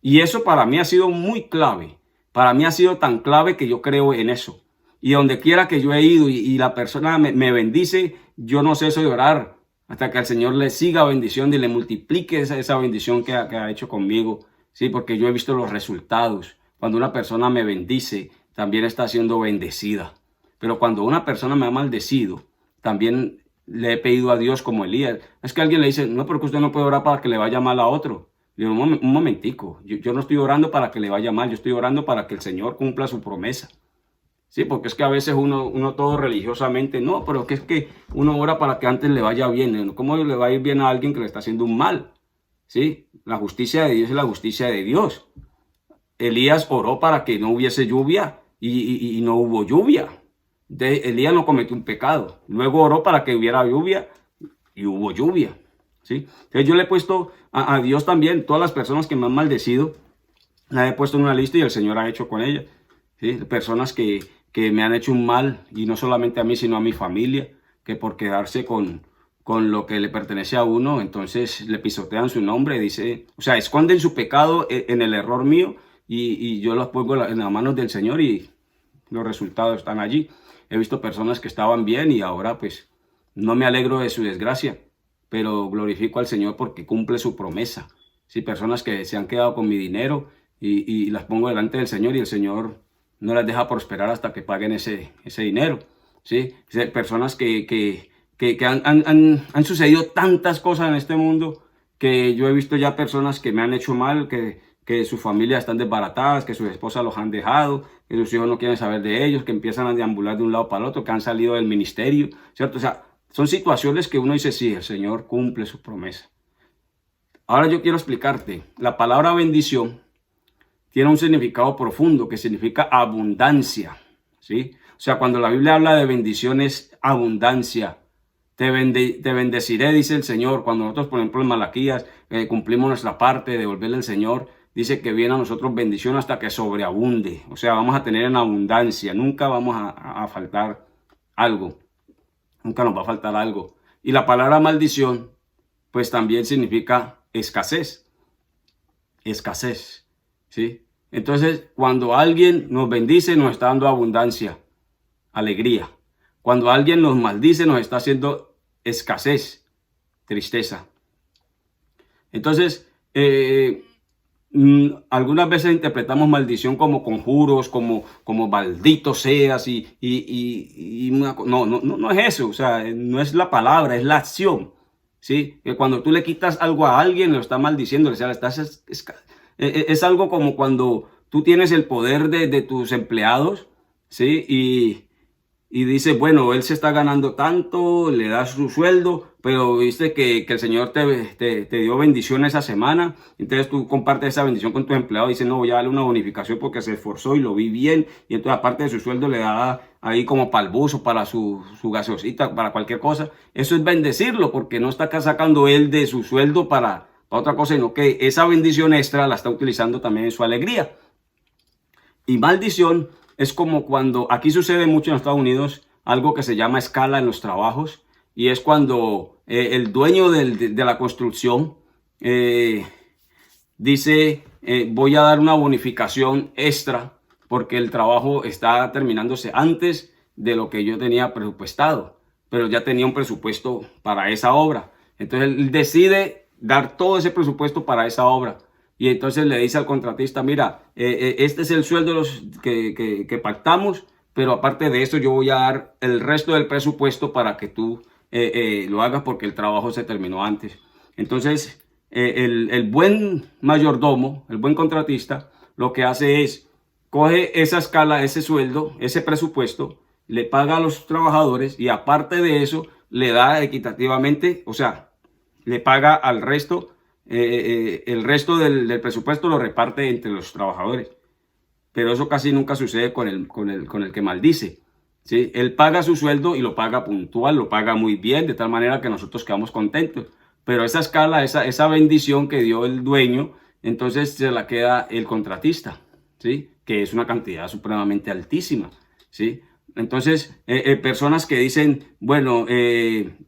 Y eso para mí ha sido muy clave. Para mí ha sido tan clave que yo creo en eso. Y donde quiera que yo he ido y la persona me bendice, yo no ceso de orar hasta que el Señor le siga bendición y le multiplique esa bendición que ha hecho conmigo. Sí, porque yo he visto los resultados. Cuando una persona me bendice, también está siendo bendecida. Pero cuando una persona me ha maldecido, también le he pedido a Dios como Elías. Es que alguien le dice, no, porque usted no puede orar para que le vaya mal a otro. Digo, un momentico, yo no estoy orando para que le vaya mal, yo estoy orando para que el Señor cumpla su promesa. Sí, porque es que a veces uno todo religiosamente, no, pero que es que uno ora para que antes le vaya bien. ¿Cómo le va a ir bien a alguien que le está haciendo un mal? Sí, la justicia de Dios es la justicia de Dios. Elías oró para que no hubiese lluvia y no hubo lluvia. Elías no cometió un pecado. Luego oró para que hubiera lluvia y hubo lluvia. ¿Sí? Entonces yo le he puesto a Dios también, todas las personas que me han maldecido, las he puesto en una lista y el Señor ha hecho con ellas. ¿Sí? Personas que me han hecho un mal, y no solamente a mí, sino a mi familia, que por quedarse con lo que le pertenece a uno, entonces le pisotean su nombre, dice, o sea, esconden su pecado en el error mío, y yo los pongo en las manos del Señor y los resultados están allí. He visto personas que estaban bien y ahora pues no me alegro de su desgracia, pero glorifico al Señor porque cumple su promesa. Sí, personas que se han quedado con mi dinero y las pongo delante del Señor y el Señor no las deja prosperar hasta que paguen ese dinero. ¿Sí? Personas que han sucedido tantas cosas en este mundo que yo he visto ya personas que me han hecho mal, que sus familias están desbaratadas, que sus esposas los han dejado, que sus hijos no quieren saber de ellos, que empiezan a deambular de un lado para el otro, que han salido del ministerio, ¿cierto? O sea, son situaciones que uno dice, sí, el Señor cumple su promesa. Ahora yo quiero explicarte, la palabra bendición tiene un significado profundo que significa abundancia, ¿sí? O sea, cuando la Biblia habla de bendición es abundancia. Te bendeciré, dice el Señor. Cuando nosotros, por ejemplo, en Malaquías cumplimos nuestra parte de devolverle al Señor, dice que viene a nosotros bendición hasta que sobreabunde. O sea, vamos a tener en abundancia, nunca vamos a faltar algo. Nunca nos va a faltar algo. Y la palabra maldición, pues también significa escasez. Escasez, ¿sí? Entonces, cuando alguien nos bendice, nos está dando abundancia, alegría. Cuando alguien nos maldice, nos está haciendo escasez, tristeza. Entonces, algunas veces interpretamos maldición como conjuros, como maldito seas no es eso, o sea, no es la palabra, es la acción, ¿sí? Que cuando tú le quitas algo a alguien, lo está maldiciendo, o sea, es algo como cuando tú tienes el poder de tus empleados, ¿sí? y dice, bueno, él se está ganando tanto, le das su sueldo, pero viste que el Señor te dio bendición esa semana, entonces tú compartes esa bendición con tu empleado y dices, no, voy a darle una bonificación porque se esforzó y lo vi bien, y entonces aparte de su sueldo le da ahí como para el bus o para su gaseosita, para cualquier cosa. Eso es bendecirlo porque no está acá sacando él de su sueldo para otra cosa, sino que esa bendición extra la está utilizando también en su alegría. Y maldición es como cuando, aquí sucede mucho en Estados Unidos, algo que se llama escala en los trabajos, y es cuando el dueño de la construcción dice, voy a dar una bonificación extra porque el trabajo está terminándose antes de lo que yo tenía presupuestado, pero ya tenía un presupuesto para esa obra. Entonces él decide dar todo ese presupuesto para esa obra. Y entonces le dice al contratista, mira, este es el sueldo que pactamos, pero aparte de eso yo voy a dar el resto del presupuesto para que tú lo hagas porque el trabajo se terminó antes. Entonces el buen mayordomo, el buen contratista, lo que hace es, coge esa escala, ese sueldo, ese presupuesto, le paga a los trabajadores y aparte de eso le da equitativamente, o sea, le paga al resto. El resto del presupuesto lo reparte entre los trabajadores. Pero eso casi nunca sucede con el que maldice, ¿sí? Él paga su sueldo y lo paga puntual, lo paga muy bien, de tal manera que nosotros quedamos contentos. Pero esa escala, esa bendición que dio el dueño, entonces se la queda el contratista, ¿sí? Que es una cantidad supremamente altísima, ¿sí? Entonces, personas que dicen, bueno,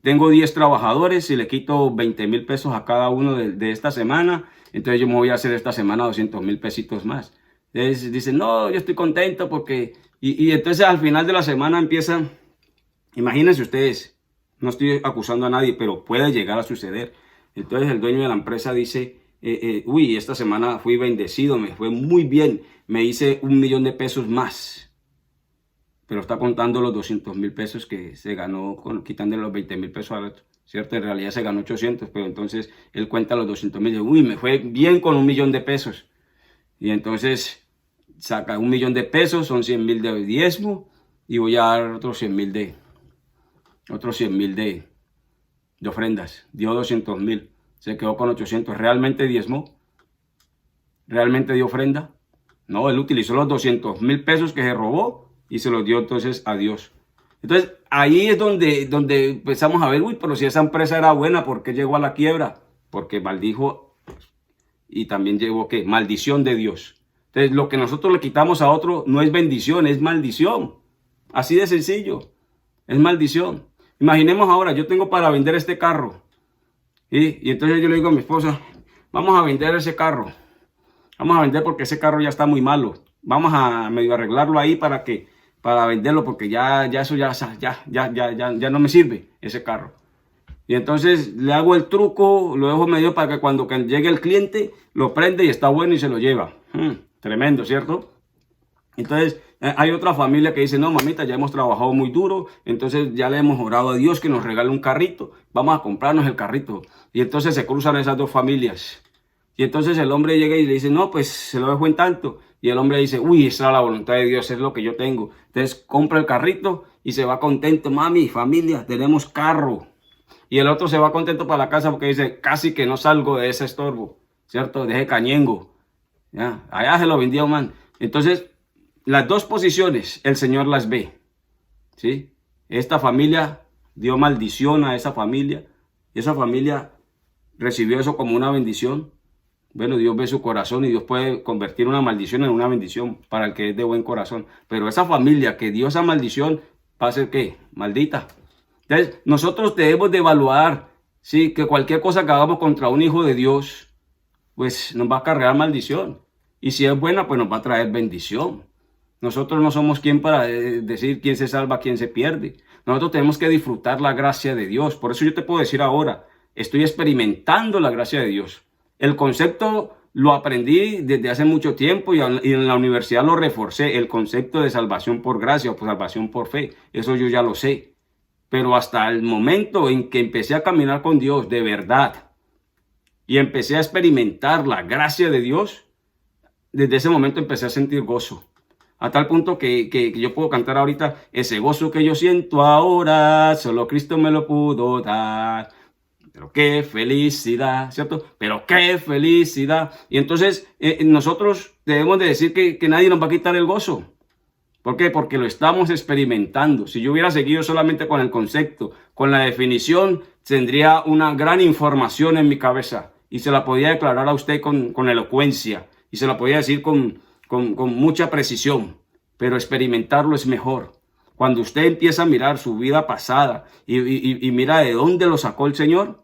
tengo 10 trabajadores y le quito 20,000 pesos a cada uno de esta semana, entonces yo me voy a hacer esta semana 200,000 pesitos más. Entonces dicen, no, yo estoy contento porque... Y entonces al final de la semana empiezan, imagínense ustedes, no estoy acusando a nadie, pero puede llegar a suceder. Entonces el dueño de la empresa dice, uy, esta semana fui bendecido, me fue muy bien, me hice 1,000,000 de pesos más. Pero está contando los 200,000 pesos que se ganó quitándole los 20,000 pesos al otro, ¿cierto? En realidad se ganó 800, pero entonces él cuenta los 200,000 y dice, uy, me fue bien con 1,000,000 de pesos. Y entonces saca 1,000,000 de pesos, son 100,000 de diezmo y voy a dar otros 100,000 de ofrendas. Dio 200,000, se quedó con 800. ¿Realmente diezmó? ¿Realmente dio ofrenda? No, él utilizó los 200,000 pesos que se robó y se los dio entonces a Dios. Entonces ahí es donde empezamos a ver, uy, pero si esa empresa era buena, ¿por qué llegó a la quiebra? Porque maldijo y también llegó, ¿qué? Maldición de Dios. Entonces lo que nosotros le quitamos a otro no es bendición, es maldición. Así de sencillo, es maldición. Imaginemos ahora, yo tengo para vender este carro. Y entonces yo le digo a mi esposa, vamos a vender ese carro. Vamos a vender porque ese carro ya está muy malo. Vamos a medio arreglarlo ahí para venderlo porque ya no me sirve ese carro. Y entonces le hago el truco, lo dejo medio para que cuando llegue el cliente lo prende y está bueno y se lo lleva. Tremendo, ¿cierto? Entonces hay otra familia que dice, no, mamita, ya hemos trabajado muy duro, entonces ya le hemos orado a Dios que nos regale un carrito, vamos a comprarnos el carrito. Y entonces se cruzan esas dos familias. Y entonces el hombre llega y le dice, no, pues se lo dejo en tanto. Y el hombre dice, uy, esa es la voluntad de Dios, es lo que yo tengo. Entonces compra el carrito y se va contento, mami, familia, tenemos carro. Y el otro se va contento para la casa porque dice, casi que no salgo de ese estorbo, ¿cierto? De ese cañengo. ¿Ya? Allá se lo vendió, man. Entonces, las dos posiciones el Señor las ve, ¿sí? Esta familia dio maldición a esa familia. Y esa familia recibió eso como una bendición. Bueno, Dios ve su corazón y Dios puede convertir una maldición en una bendición para el que es de buen corazón. Pero esa familia que dio esa maldición va a ser ¿qué? Maldita. Entonces, nosotros debemos de evaluar, ¿sí? Que cualquier cosa que hagamos contra un hijo de Dios, pues nos va a acarrear maldición. Y si es buena, pues nos va a traer bendición. Nosotros no somos quien para decir quién se salva, quién se pierde. Nosotros tenemos que disfrutar la gracia de Dios. Por eso yo te puedo decir ahora, estoy experimentando la gracia de Dios. El concepto lo aprendí desde hace mucho tiempo y en la universidad lo reforcé. El concepto de salvación por gracia o por salvación por fe. Eso yo ya lo sé. Pero hasta el momento en que empecé a caminar con Dios de verdad y empecé a experimentar la gracia de Dios, desde ese momento empecé a sentir gozo. A tal punto que yo puedo cantar ahorita, ese gozo que yo siento ahora, solo Cristo me lo pudo dar. Pero qué felicidad, ¿cierto? Pero qué felicidad. Y entonces nosotros debemos de decir que nadie nos va a quitar el gozo. ¿Por qué? Porque lo estamos experimentando. Si yo hubiera seguido solamente con el concepto, con la definición, tendría una gran información en mi cabeza y se la podía declarar a usted con elocuencia y se la podía decir con mucha precisión, pero experimentarlo es mejor. Cuando usted empieza a mirar su vida pasada y mira de dónde lo sacó el Señor,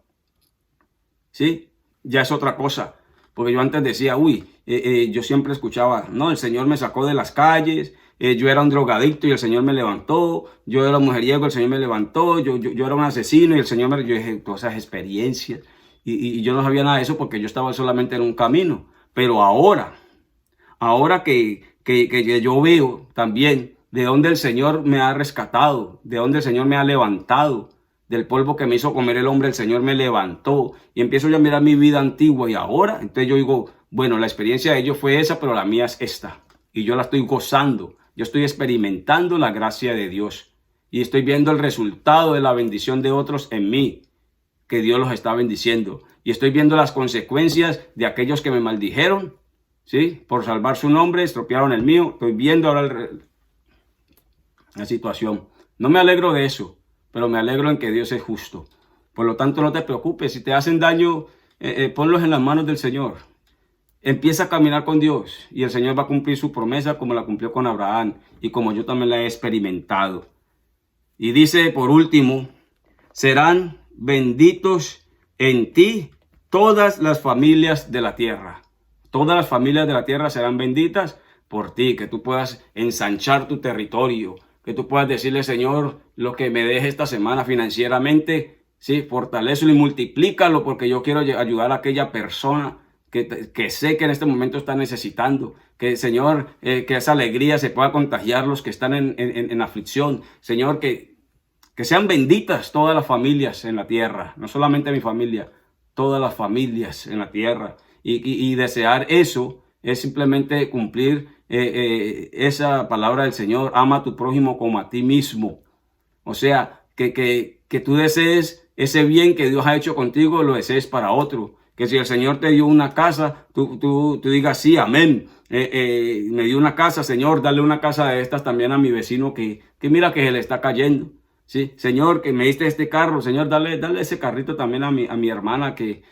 ¿sí? Ya es otra cosa. Porque yo antes decía, yo siempre escuchaba, no, el Señor me sacó de las calles, yo era un drogadicto y el Señor me levantó, yo era un mujeriego, el Señor me levantó, yo era un asesino y el Señor me... Yo dije, todas esas experiencias. Y yo no sabía nada de eso porque yo estaba solamente en un camino. Pero ahora que yo veo también de dónde el Señor me ha rescatado, de dónde el Señor me ha levantado, del polvo que me hizo comer el hombre, el Señor me levantó y empiezo yo a mirar mi vida antigua y ahora, entonces yo digo, bueno, la experiencia de ellos fue esa, pero la mía es esta y yo la estoy gozando, yo estoy experimentando la gracia de Dios y estoy viendo el resultado de la bendición de otros en mí, que Dios los está bendiciendo y estoy viendo las consecuencias de aquellos que me maldijeron, ¿sí? Por salvar su nombre, estropearon el mío, estoy viendo ahora la situación. No me alegro de eso, pero me alegro en que Dios es justo. Por lo tanto, no te preocupes. Si te hacen daño, ponlos en las manos del Señor. Empieza a caminar con Dios y el Señor va a cumplir su promesa como la cumplió con Abraham y como yo también la he experimentado. Y dice, por último, serán benditos en ti todas las familias de la tierra. Todas las familias de la tierra serán benditas por ti, que tú puedas ensanchar tu territorio, que tú puedas decirle, Señor, lo que me deje esta semana financieramente, sí, fortalécelo y multiplícalo porque yo quiero ayudar a aquella persona que sé que en este momento está necesitando. Que, Señor, que esa alegría se pueda contagiar los que están en aflicción. Señor, que sean benditas todas las familias en la tierra, no solamente mi familia, todas las familias en la tierra. Y desear eso es simplemente cumplir esa palabra del Señor, ama a tu prójimo como a ti mismo. O sea, que tú desees ese bien que Dios ha hecho contigo, lo desees para otro. Que si el Señor te dio una casa, tú digas sí, amén. Me dio una casa, Señor, dale una casa de estas también a mi vecino que mira que se le está cayendo. Sí, Señor, que me diste este carro, Señor, dale ese carrito también a mi hermana que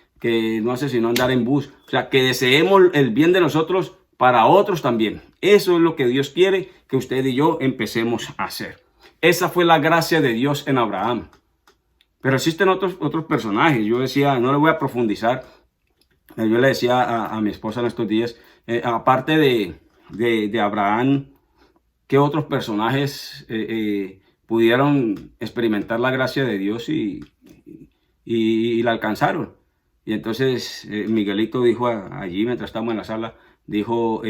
no hace sino andar en bus. O sea, que deseemos el bien de nosotros para otros también. Eso es lo que Dios quiere que usted y yo empecemos a hacer. Esa fue la gracia de Dios en Abraham. Pero existen otros personajes. Yo decía, no le voy a profundizar. Yo le decía a mi esposa en estos días, aparte de Abraham, ¿qué otros personajes pudieron experimentar la gracia de Dios y la alcanzaron? Y entonces Miguelito dijo allí, mientras estábamos en la sala, dijo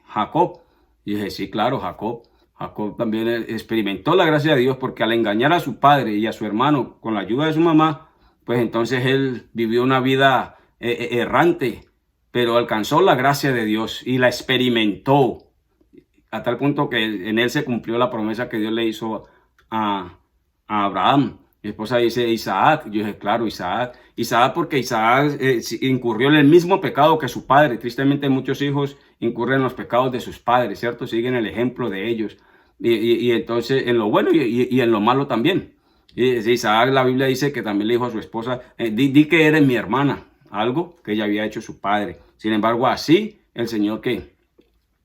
Jacob. Y dije, sí, claro, Jacob. Jacob también experimentó la gracia de Dios porque al engañar a su padre y a su hermano con la ayuda de su mamá, pues entonces él vivió una vida errante, pero alcanzó la gracia de Dios y la experimentó a tal punto que en él se cumplió la promesa que Dios le hizo a Abraham. Mi esposa dice Isaac. Yo dije, claro, Isaac. Isaac porque Isaac incurrió en el mismo pecado que su padre. Tristemente muchos hijos incurren en los pecados de sus padres, ¿cierto? Siguen el ejemplo de ellos. Y entonces en lo bueno y en lo malo también. Y Isaac, la Biblia dice que también le dijo a su esposa, di que eres mi hermana, algo que ella había hecho su padre. Sin embargo, así el Señor que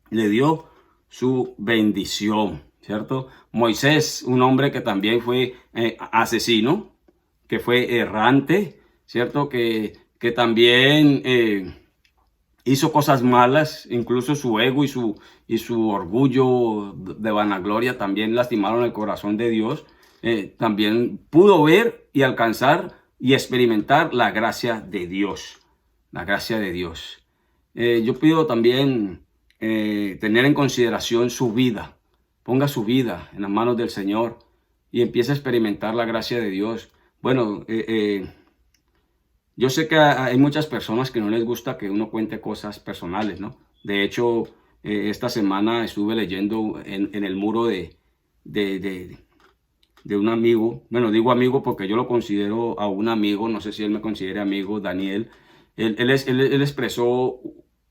le dio su bendición, ¿cierto? Moisés, un hombre que también fue asesino, que fue errante, ¿cierto? Que también hizo cosas malas, incluso su ego y su orgullo de vanagloria también lastimaron el corazón de Dios. También pudo ver y alcanzar y experimentar la gracia de Dios, la gracia de Dios. Yo pido también tener en consideración su vida. Ponga su vida en las manos del Señor y empiece a experimentar la gracia de Dios. Bueno, yo sé que hay muchas personas que no les gusta que uno cuente cosas personales, ¿no? De hecho, esta semana estuve leyendo en el muro de, de un amigo. Bueno, digo amigo porque yo lo considero a un amigo, no sé si él me considera amigo, Daniel. Él expresó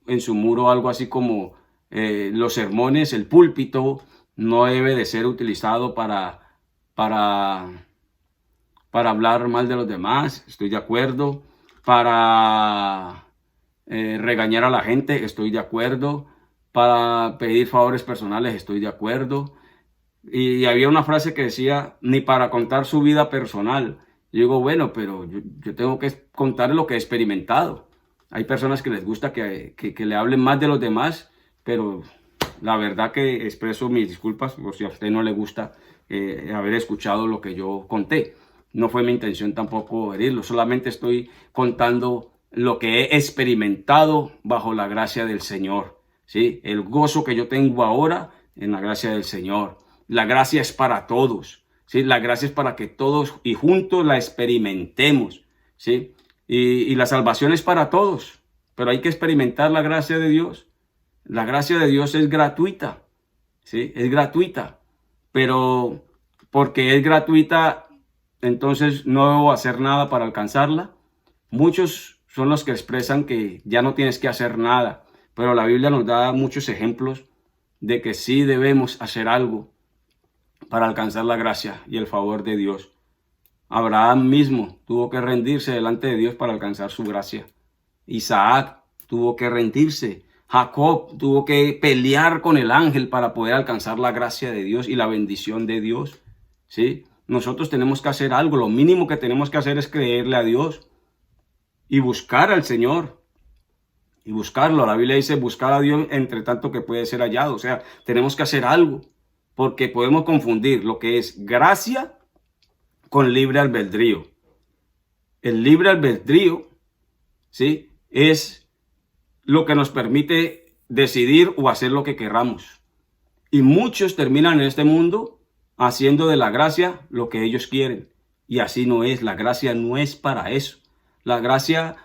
en su muro algo así como los sermones, el púlpito no debe de ser utilizado para, para hablar mal de los demás, estoy de acuerdo, para regañar a la gente, estoy de acuerdo, para pedir favores personales, estoy de acuerdo. Y había una frase que decía, ni para contar su vida personal. Yo digo, bueno, pero yo tengo que contar lo que he experimentado. Hay personas que les gusta que le hablen más de los demás, pero la verdad que expreso mis disculpas por si a usted no le gusta haber escuchado lo que yo conté. No fue mi intención tampoco herirlo, solamente estoy contando lo que he experimentado bajo la gracia del Señor, ¿sí? El gozo que yo tengo ahora en la gracia del Señor. La gracia es para todos, ¿sí? La gracia es para que todos y juntos la experimentemos, ¿sí? Y la salvación es para todos, pero hay que experimentar la gracia de Dios. La gracia de Dios es gratuita, ¿sí? Es gratuita, pero porque es gratuita, entonces no debo hacer nada para alcanzarla. Muchos son los que expresan que ya no tienes que hacer nada, pero la Biblia nos da muchos ejemplos de que sí debemos hacer algo para alcanzar la gracia y el favor de Dios. Abraham mismo tuvo que rendirse delante de Dios para alcanzar su gracia. Isaac tuvo que rendirse. Jacob tuvo que pelear con el ángel para poder alcanzar la gracia de Dios y la bendición de Dios. ¿Sí? Nosotros tenemos que hacer algo. Lo mínimo que tenemos que hacer es creerle a Dios y buscar al Señor. Y buscarlo. La Biblia dice buscar a Dios entre tanto que puede ser hallado. O sea, tenemos que hacer algo. Porque podemos confundir lo que es gracia con libre albedrío. El libre albedrío, ¿sí?, es lo que nos permite decidir o hacer lo que queramos. Y muchos terminan en este mundo haciendo de la gracia lo que ellos quieren. Y así no es. La gracia no es para eso. La gracia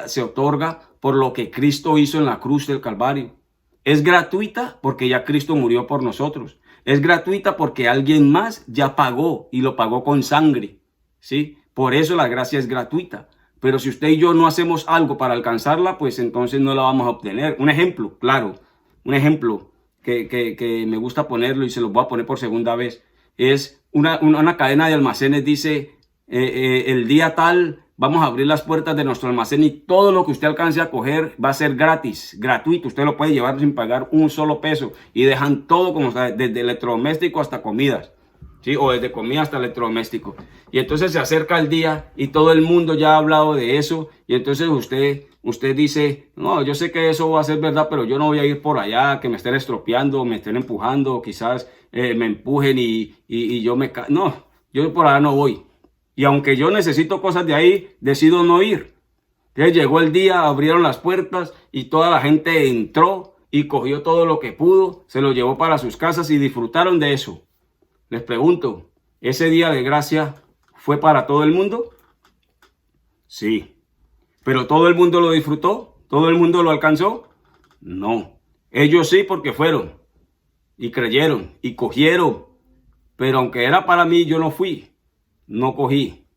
se otorga por lo que Cristo hizo en la cruz del Calvario. Es gratuita porque ya Cristo murió por nosotros. Es gratuita porque alguien más ya pagó y lo pagó con sangre, ¿sí? Por eso la gracia es gratuita. Pero si usted y yo no hacemos algo para alcanzarla, pues entonces no la vamos a obtener. Un ejemplo, claro, un ejemplo que me gusta ponerlo y se lo voy a poner por segunda vez, es una cadena de almacenes. Dice, el día tal vamos a abrir las puertas de nuestro almacén y todo lo que usted alcance a coger va a ser gratis, gratuito. Usted lo puede llevar sin pagar un solo peso y dejan todo como está, desde electrodoméstico hasta comidas, ¿sí? O desde comida hasta electrodoméstico. Y entonces se acerca el día y todo el mundo ya ha hablado de eso y entonces usted dice, no, yo sé que eso va a ser verdad, pero yo no voy a ir por allá, que me estén estropeando, me estén empujando, o quizás me empujen y yo me... No, yo por allá no voy. Y aunque yo necesito cosas de ahí, decido no ir. Entonces llegó el día, abrieron las puertas y toda la gente entró y cogió todo lo que pudo, se lo llevó para sus casas y disfrutaron de eso. Les pregunto, ¿ese día de gracia fue para todo el mundo? Sí. ¿Pero todo el mundo lo disfrutó? ¿Todo el mundo lo alcanzó? No. Ellos sí, porque fueron y creyeron y cogieron. Pero aunque era para mí, yo no fui. No cogí,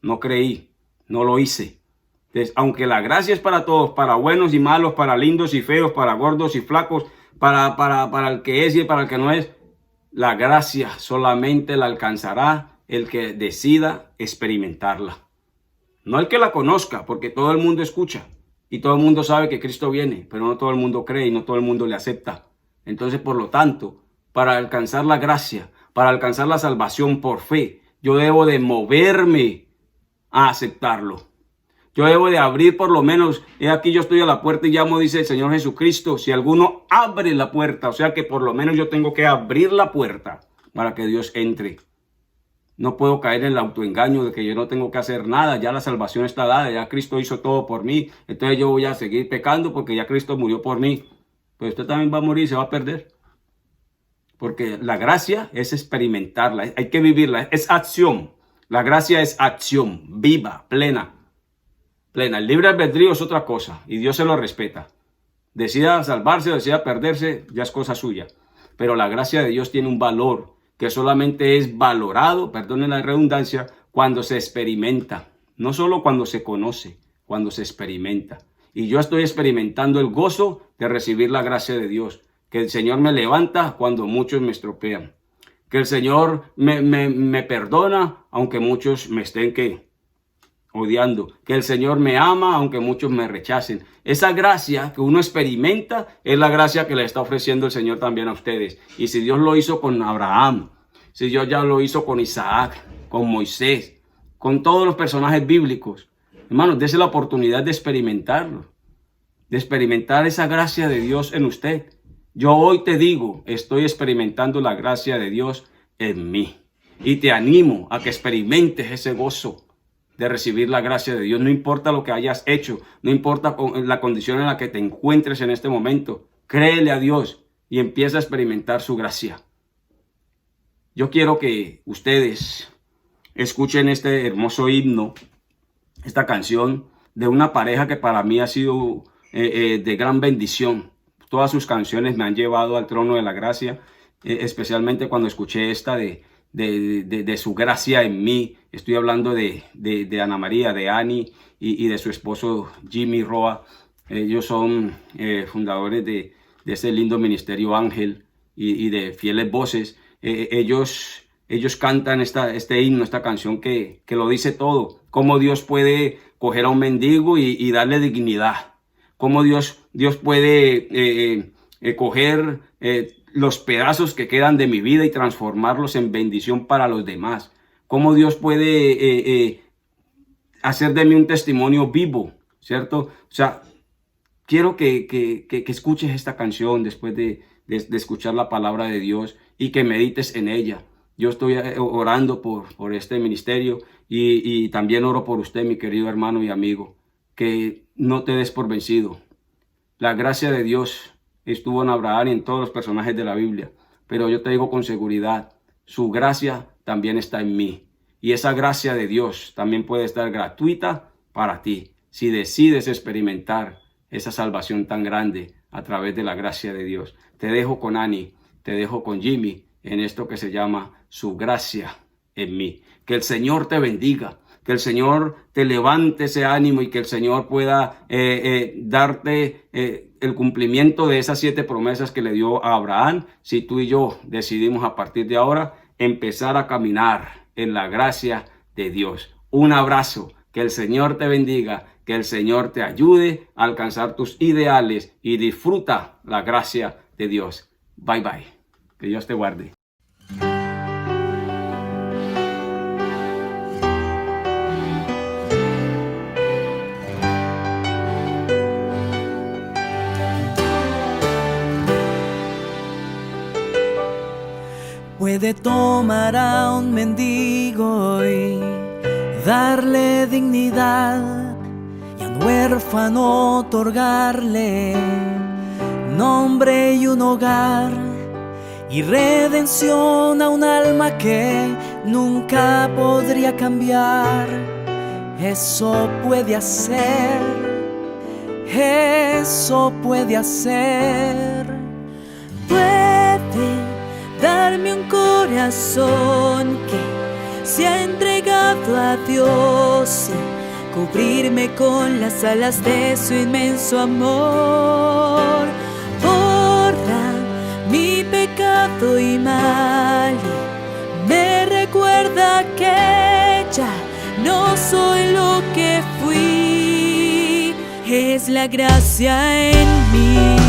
no creí, no lo hice. Entonces, aunque la gracia es para todos, para buenos y malos, para lindos y feos, para gordos y flacos, para el que es y para el que no es, la gracia solamente la alcanzará el que decida experimentarla. No el que la conozca, porque todo el mundo escucha y todo el mundo sabe que Cristo viene, pero no todo el mundo cree y no todo el mundo le acepta. Entonces, por lo tanto, para alcanzar la gracia, para alcanzar la salvación por fe, yo debo de moverme a aceptarlo. Yo debo de abrir por lo menos, he aquí yo estoy a la puerta y llamo, dice el Señor Jesucristo. Si alguno abre la puerta, o sea que por lo menos yo tengo que abrir la puerta para que Dios entre. No puedo caer en el autoengaño de que yo no tengo que hacer nada. Ya la salvación está dada, ya Cristo hizo todo por mí. Entonces yo voy a seguir pecando porque ya Cristo murió por mí. Pero usted también va a morir y se va a perder. Porque la gracia es experimentarla, hay que vivirla, es acción. La gracia es acción, viva, plena. El libre albedrío es otra cosa y Dios se lo respeta. Decida salvarse o decida perderse, ya es cosa suya. Pero la gracia de Dios tiene un valor que solamente es valorado, perdonen la redundancia, cuando se experimenta. No solo cuando se conoce, cuando se experimenta. Y yo estoy experimentando el gozo de recibir la gracia de Dios. Que el Señor me levanta cuando muchos me estropean. Que el Señor me perdona aunque muchos me estén odiando. Que el Señor me ama aunque muchos me rechacen. Esa gracia que uno experimenta es la gracia que le está ofreciendo el Señor también a ustedes. Y si Dios lo hizo con Abraham, si Dios ya lo hizo con Isaac, con Moisés, con todos los personajes bíblicos, hermanos, dése la oportunidad de experimentarlo, de experimentar esa gracia de Dios en usted. Yo hoy te digo, estoy experimentando la gracia de Dios en mí. Y te animo a que experimentes ese gozo de recibir la gracia de Dios. No importa lo que hayas hecho, no importa la condición en la que te encuentres en este momento. Créele a Dios y empieza a experimentar su gracia. Yo quiero que ustedes escuchen este hermoso himno, esta canción de una pareja que para mí ha sido de gran bendición. Todas sus canciones me han llevado al trono de la gracia, especialmente cuando escuché esta de su gracia en mí. Estoy hablando de Ana María, de Annie y de su esposo Jimmy Roa. Ellos son fundadores de ese lindo ministerio Ángel y de Fieles Voces. Ellos cantan este himno, esta canción que lo dice todo. Cómo Dios puede coger a un mendigo y darle dignidad. Cómo Dios puede coger los pedazos que quedan de mi vida y transformarlos en bendición para los demás. Cómo Dios puede hacer de mí un testimonio vivo, ¿cierto? O sea, quiero que escuches esta canción después de escuchar la palabra de Dios y que medites en ella. Yo estoy orando por este ministerio y también oro por usted, mi querido hermano y amigo, que no te des por vencido. La gracia de Dios estuvo en Abraham y en todos los personajes de la Biblia, pero yo te digo con seguridad, su gracia también está en mí. Y esa gracia de Dios también puede estar gratuita para ti, si decides experimentar esa salvación tan grande a través de la gracia de Dios. Te dejo con Annie, te dejo con Jimmy en esto que se llama su gracia en mí. Que el Señor te bendiga, que el Señor te levante ese ánimo y que el Señor pueda darte el cumplimiento de esas 7 promesas que le dio a Abraham, si tú y yo decidimos a partir de ahora empezar a caminar en la gracia de Dios. Un abrazo, que el Señor te bendiga, que el Señor te ayude a alcanzar tus ideales y disfruta la gracia de Dios. Bye bye, que Dios te guarde. Puede tomar a un mendigo y darle dignidad, y a un huérfano otorgarle nombre y un hogar, y redención a un alma que nunca podría cambiar. Eso puede hacer, eso puede hacer. Puede darme un corazón que se ha entregado a Dios y cubrirme con las alas de su inmenso amor. Borra mi pecado y mal y me recuerda que ya no soy lo que fui. Es la gracia en mí.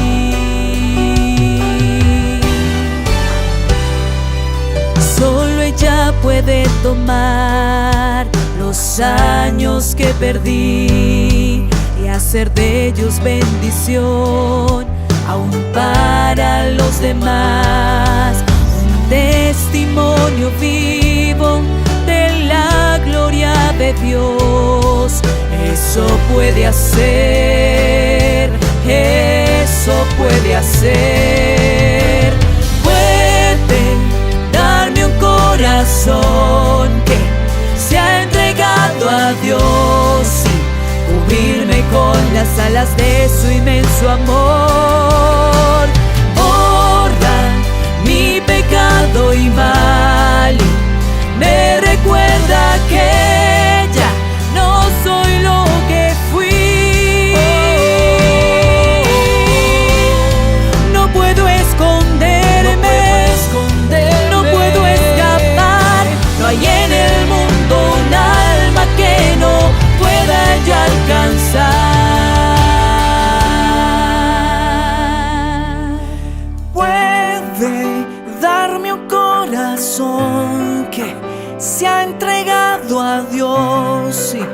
Solo ella puede tomar los años que perdí y hacer de ellos bendición, aún para los demás. Un testimonio vivo de la gloria de Dios. Eso puede hacer, eso puede hacer. Puede darme un corazón que se ha entregado a Dios y cubrirme con las alas de su inmenso amor. Puede darme un corazón que se ha entregado a Dios y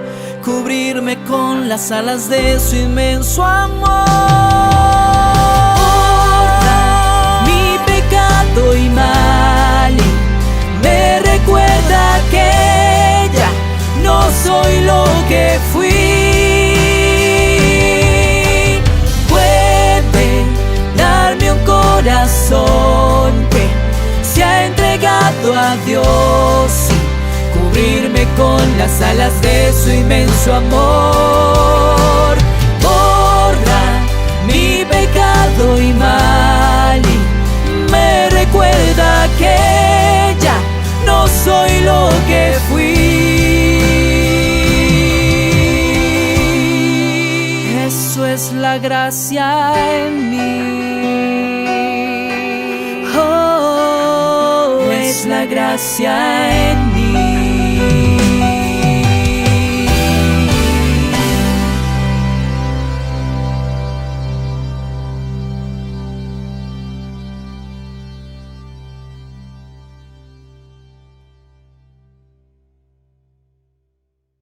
cubrirme con las alas de su inmenso amor. Borra mi pecado y mal y me recuerda que ya no soy lo que fui. Puede darme un corazón que se ha entregado a Dios y cubrirme con las alas de su inmenso amor. Borra mi pecado y mal y me recuerda que ya no soy lo que fui. Eso es la gracia en mí. Oh, es la gracia en